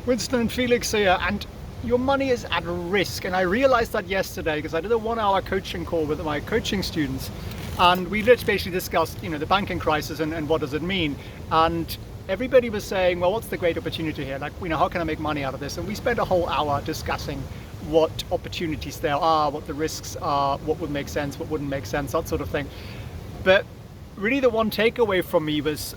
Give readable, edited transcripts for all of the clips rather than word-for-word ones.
Winston and Felix here, and your money is at risk. And I realized that yesterday because I did a 1-hour coaching call with my coaching students, and we basically discussed, the banking crisis and what does it mean. And everybody was saying, well, what's the great opportunity here? Like, how can I make money out of this? And we spent a whole hour discussing what opportunities there are, what the risks are, what would make sense, what wouldn't make sense, that sort of thing. But really the one takeaway from me was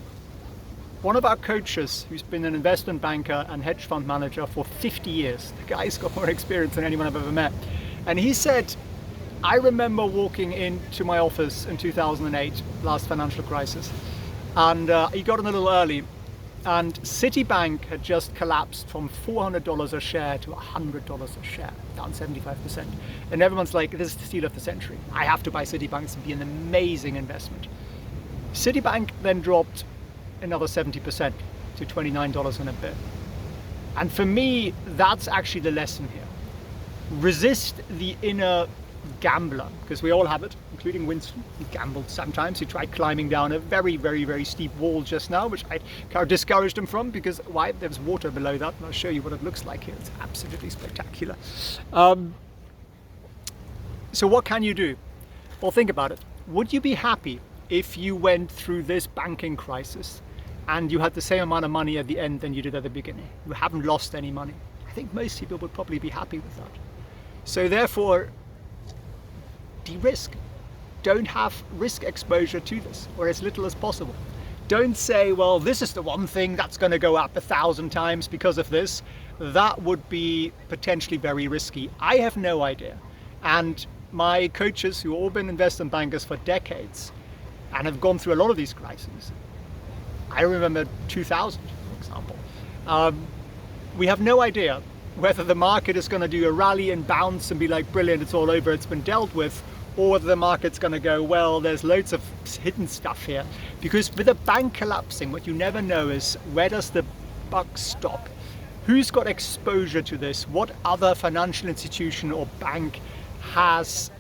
one of our coaches, who's been an investment banker and hedge fund manager for 50 years. The guy's got more experience than anyone I've ever met. And he said, I remember walking into my office in 2008, last financial crisis, and he got in a little early, and Citibank had just collapsed from $400 a share to $100 a share, down 75%. And everyone's like, this is the steal of the century. I have to buy Citibank, it's going to be an amazing investment. Citibank then dropped another 70% to $29 and a bit. And for me, that's actually the lesson here. Resist the inner gambler, because we all have it, including Winston. He gambled sometimes. He tried climbing down a very, very, very steep wall just now, which I kind of discouraged him from, because why? There's water below that, and I'll show you what it looks like here. It's absolutely spectacular. So what can you do? Well, think about it. Would you be happy if you went through this banking crisis and you had the same amount of money at the end than you did at the beginning? You haven't lost any money. I think most people would probably be happy with that. So therefore, de-risk. Don't have risk exposure to this, or as little as possible. Don't say, well, this is the one thing that's going to go up 1,000 times because of this. That would be potentially very risky. I have no idea. And my coaches, who have all been investment bankers for decades and have gone through a lot of these crises, I remember 2000, for example. We have no idea whether the market is going to do a rally and bounce and be like, brilliant, it's all over, it's been dealt with, or whether the market's going to go, well, there's loads of hidden stuff here. Because with a bank collapsing, what you never know is, where does the buck stop? Who's got exposure to this? What other financial institution or bank has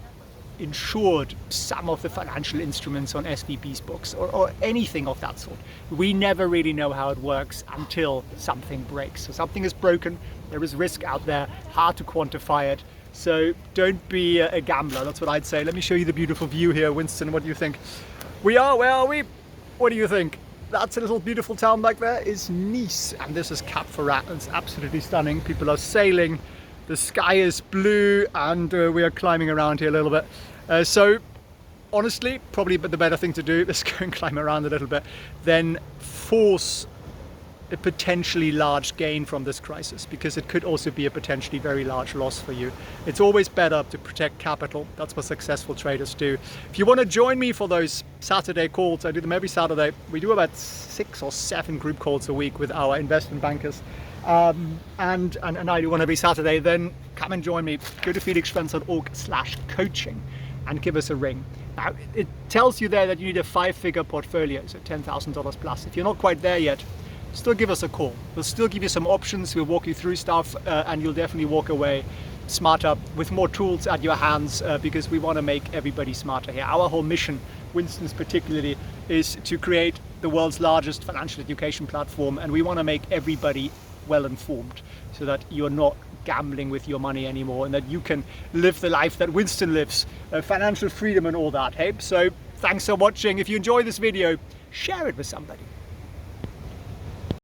insured some of the financial instruments on SVB's books, or anything of that sort? We never really know how it works until something breaks. So something is broken, there is risk out there, hard to quantify it. So don't be a gambler, that's what I'd say. Let me show you the beautiful view here. Winston, what do you think? Where are we? What do you think? That's a little beautiful town back there is Nice, and this is Cap Ferrat. It's absolutely stunning. People are sailing, the sky is blue, and we are climbing around here a little bit. So honestly, probably the better thing to do is go and climb around a little bit, then force a potentially large gain from this crisis, because it could also be a potentially very large loss for you. It's always better to protect capital. That's what successful traders do. If you want to join me for those Saturday calls, I do them every Saturday. We do about 6 or 7 group calls a week with our investment bankers. And I do one every Saturday. Then come and join me. Go to felixfriends.org/coaching and give us a ring. Now, it tells you there that you need a 5-figure portfolio, so $10,000 plus. If you're not quite there yet, still give us a call. We'll still give you some options. We'll walk you through stuff, and you'll definitely walk away smarter with more tools at your hands, because we want to make everybody smarter here. Our whole mission, Winston's particularly, is to create the world's largest financial education platform, and we want to make everybody well informed so that you're not gambling with your money anymore, and that you can live the life that Winston lives, financial freedom and all that. Hey, so thanks for watching. If you enjoy this video, share it with somebody.